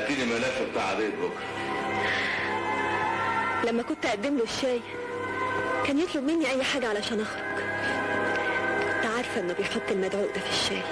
هاتيلي ملف بتاع قضية بكره. لما كنت اقدم له الشاي كان يطلب مني اي حاجة علشان اخرج. كنت عارفة انه بيحط المدعوق ده في الشاي.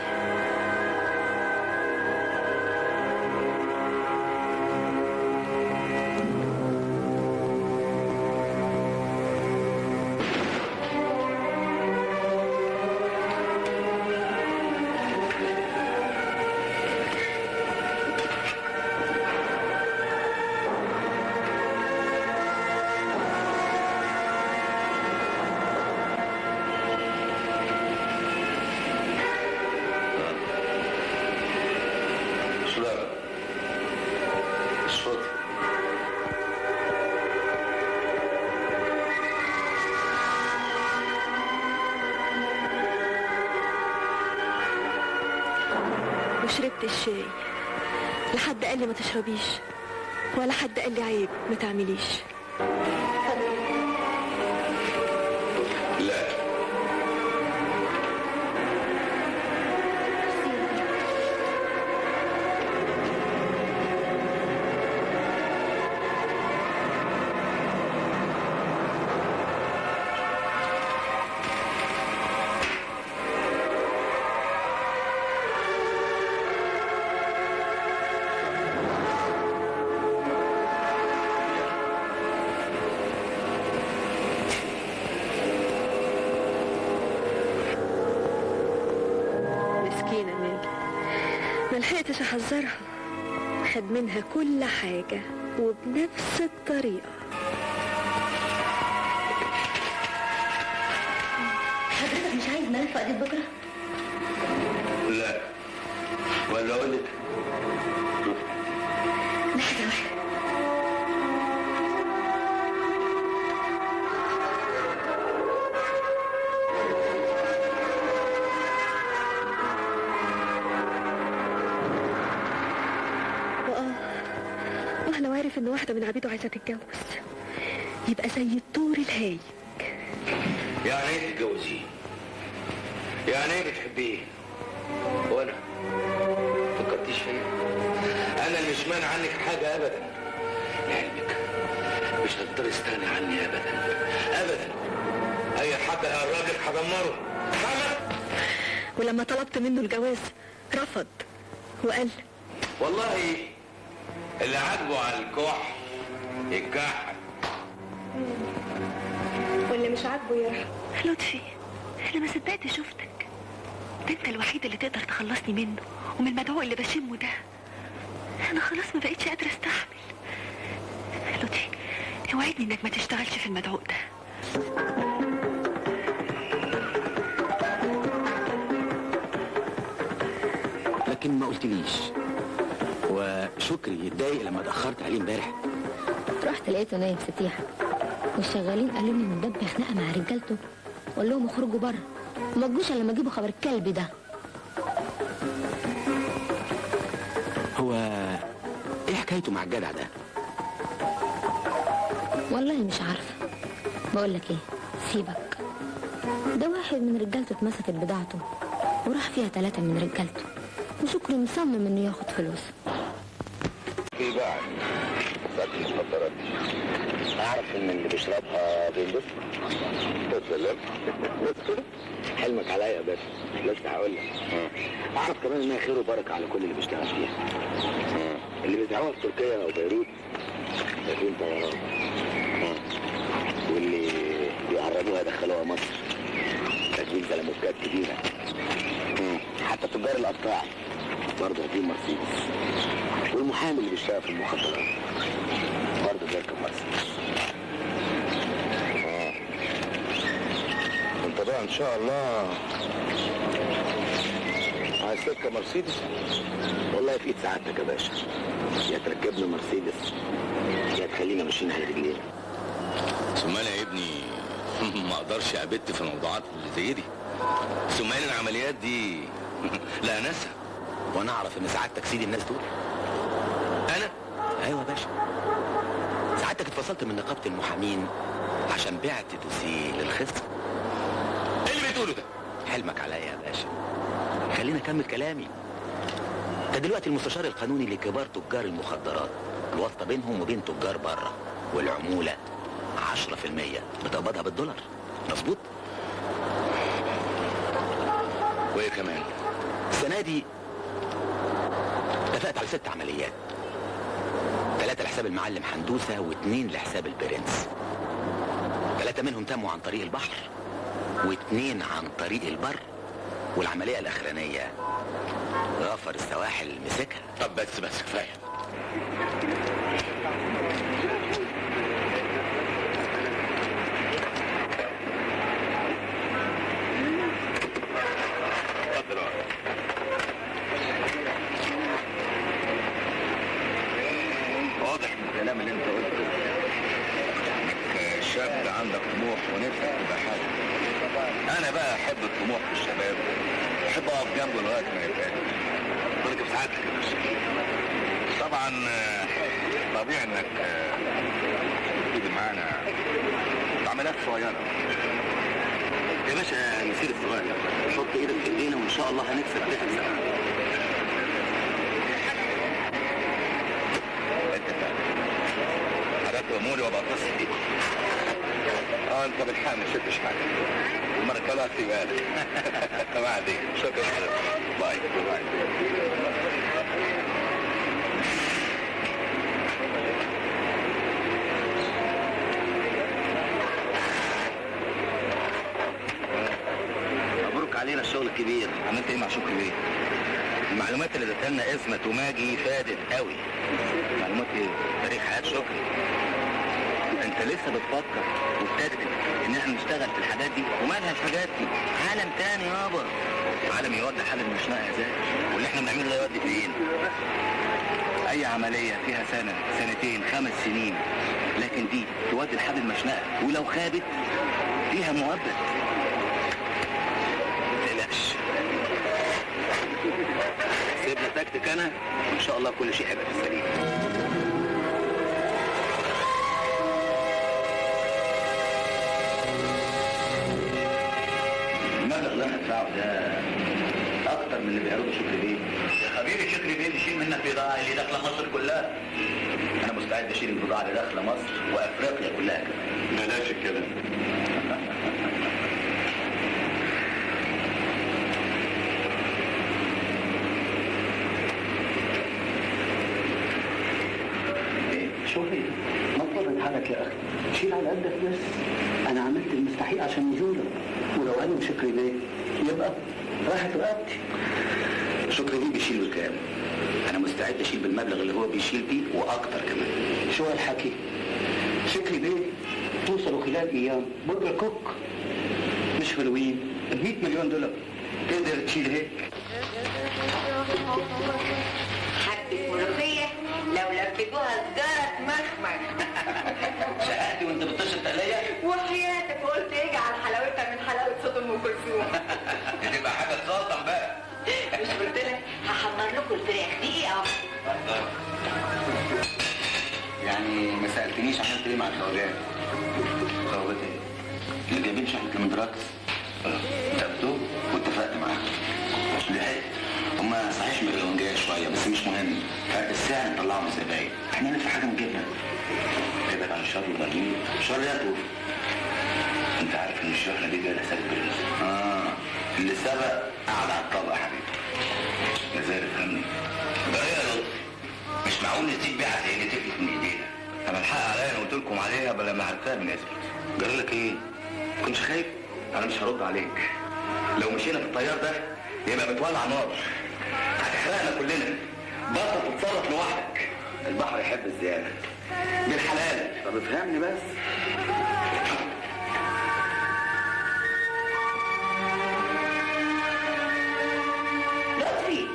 وشربت الشاي. لا حد قال لي ما تشربيش ولا حد قال لي عيب ما تعمليش. لا مسكينة ماجي، ما لحقتش احذرها. خد منها كل حاجة وبنفس الطريقة. حضرتك مش عايز ملف قضية بكرة؟ لا، ولا اقول لك لحظة واحدة. لو عارف ان واحدة من عبيده عايزة تتجوز يبقى زي الطور الهايج. يعني ايه تتجوزيه؟ يعني ايه بتحبيه؟ وانا فكرتيش فيا؟ انا اللي مش مانع عنك حاجة ابدا. لعلمك مش هتقدر تستغني عني ابدا ابدا. اي حد هيقربلك هدمره. فاهمة؟ ولما طلبت منه الجواز رفض وقال والله اللي عاجبه على الكح يتكحل، واللي مش عاجبه يرحم. لطفي انا ما صدقت شفتك. ده انت الوحيد اللي تقدر تخلصني منه ومن المدعوق اللي بشمه ده. انا خلاص ما بقتش قادره استحمل. لطفي اوعدني انك ما تشتغلش في المدعوق ده. لكن ما قلتليش، وشكري يتضايق لما اتأخرت عليه امبارح. رحت لقيته نايم ستيحة، والشغالين قالوا لي ان دب خناقة مع رجالته وقال لهم اخرجوا بره وما تجوش الا لما اجيبوا خبر الكلب ده. هو ايه حكايته مع الجدع ده؟ والله مش عارفة. بقول لك ايه، سيبك. ده واحد من رجالته اتمسكت بضاعته وراح فيها 3 من رجالته، وشكري مصمم انه ياخد فلوس. في بقى فاكر المخدرات اعرف ان اللي بيشربها بينبسط. سلام بس كده. حلمك عليا يا باشا، لسه هقول لك. اعرف كمان انها خير وبركه على كل اللي بيشتغل فيها. اللي بيزرعوها في تركيا او بيروت راكبين طيران، واللي بيعرضوها يدخلوها مصر راكبين زلموكات كبيره. حتى تجار القطاع برضه راكبين مرسيدس، والمحامي اللي بيشتغل في المخدرات برضه بيركب مرسيدس. انت بقى ان شاء الله عايز تركب مرسيدس؟ والله في ايد سعادتك يا باشا، يا تركبنا مرسيدس يا تخلينا ماشيين على رجلينا. ثم انا يا ابني ما اقدرش ابت في الموضوعات اللي زي دي. ثم ان العمليات دي لا ناسها. وانا اعرف ان سعادتك سيد الناس دول. انا؟ ايوه يا باشا، سعادتك اتفصلت من نقابه المحامين عشان بعت دوسيه للخصم. ايه اللي بتقوله ده؟ حلمك عليا يا باشا، خليني اكمل كلامي. ده دلوقتي المستشار القانوني لكبار تجار المخدرات، الواسطة بينهم وبين تجار بره، والعمولة 10% بتقبضها بالدولار. مظبوط؟ وايه كمان؟ السنة دي اتفقت على 6 عمليات، 3 لحساب المعلم حندوسة و2 لحساب البرنس. 3 منهم تموا عن طريق البحر و2 عن طريق البر، والعملية الأخرانية غفر السواحل مسكها. طب بس كفايه. اتفضل اقعد. واضح من الكلام اللي انت قلته انك شاب عندك طموح ونفسك تبقى حاجه. انا بقى احب الطموح في الشباب، احب اقف جنبه لغايه ما يبقى كنت في سعادتك يا باشا. طبعا طبيعي انك تيجي معانا عمليات صغيره يا باشا. نسير الصغير، حط ايدك في ايدينا وان شاء الله هنكسب رحله سنه. اتفقنا. حضرتك اموري وابقى اتصل بيك. انت بالحق ما شفتش حاجه، المره الجايه هتبقى لك. بعدين شكرا حضرتك. باي باي. مبروك علينا الشغل الكبير. عملت ايه مع شكري بيه؟ المعلومات اللي ادتها لنا اسمت وماجي فادت قوي. معلومات ايه؟ تاريخ حياه شكري. انت لسه بتفكر وبتكتب ان احنا نشتغل في الحاجات دي؟ ومالها الحاجات دي؟ عالم تاني يابا. عالم يودي حل المشنقه ازاي؟ واللي احنا بنعمله ده يودي فين؟ اي عمليه فيها سنه، سنتين، 5 سنين، لكن دي تودي لحد المشنقه، ولو خابت فيها مؤبد. متقلقش، سيبنا تكتك انا وان شاء الله كل شيء هيبقى في السليم. المبلغ اللي انا هدفعه ده اكتر من اللي بيعرضه شكري بيه. يا حبيبي شكري بيه بيشيل منك بضاعه اللي داخله مصر كلها. انا مستعد اشيل البضاعه اللي داخله مصر وافريقيا كلها كمان. بلاش الكلام. شوفي ما تضرب حالك يا اخي، شيل على قدك بس. انا عملت المستحيل عشان يزولك، ولو قالوا شكري بيه يبقى راحت رقبتي. شكري بيه بيشيل بكام؟ انا مستعد اشيل بالمبلغ اللي هو بيشيل بيه واكتر كمان. شو هالحكي؟ شكري بيه توصلوا خلال ايام برجر كوك مش حلوين ب$100 مليون. تقدر تشيل هيك؟ حبة ملوخية لو لفيتوها سجارة مخمخ. شققتي وانت بتشرب تقليه؟ وحياتك قلت اجعل حلاوتها من حلاوة صوت ام كلثوم. دي تبقى حاجه تسلطن بقى. مش قلت لك هحمر لكم الفراخ دقيقة؟ يعني ما سالتنيش عملت ايه مع الخواجات؟ خواجات ايه؟ اللي جايبين شحنة المدراكس. تابتو واتفقت معاهم. لحقت. هما صحيح مليونجيه شويه بس مش مهم، فرق السعر نطلعهم زباين. احنا نلف حاجه نجيبها. ابعد عن الشر والغريب. شر يا توفي. انت عارف ان الشحنه دي جايه لحساب البرنس. اللي سبق قعد على الطبق يا حبيبي. نزار فهمني. ده ايه يا لطفي؟ مش معقول نسيب بيها زي اللي تفلت من ايدينا. انا الحق عليا انا قلت لكم عليها بلا ما عرفتها من اسمك. جرى لك ايه؟ كنتش خايف؟ انا مش هرد عليك. لو مشينا في الطيار ده يبقى بتولع نار هتحرقنا كلنا. بطل تتصرف لوحدك. البحر يحب الزياده بالحلال. طب افهمني بس. لطفي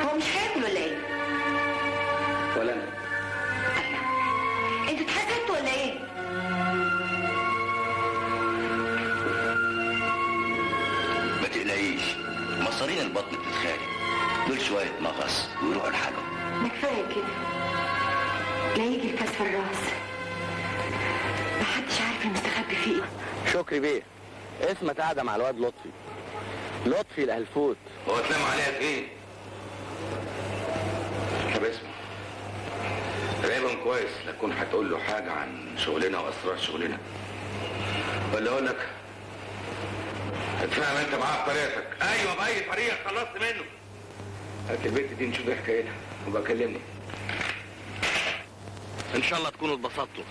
هو مش هياكل ولا ايه؟ ولا انا. انتوا اتحسدتوا ولا ايه؟ ما تقلقيش، مصارين البطن بتتخارج دول شويه مغص ويروحوا لحالهم. ما كفايه كده، لا يجي الكاس في الراس. محدش عارف المستخبي فيه ايه. شكري بيه اسمك قاعده مع الواد لطفي لطفي الهلفوت. هو تنام عليها فين؟ طب اسمع، راقبهم كويس لا تكون هتقول له حاجة عن شغلنا وأسرار شغلنا، ولا أقول لك اتفاهم أنت معاه بطريقتك. أيوه بأي طريقة خلصت منه. هات البنت دي نشوف ايه حكايتها وبقى كلمني. إن شاء الله تكونوا اتبسطتوا.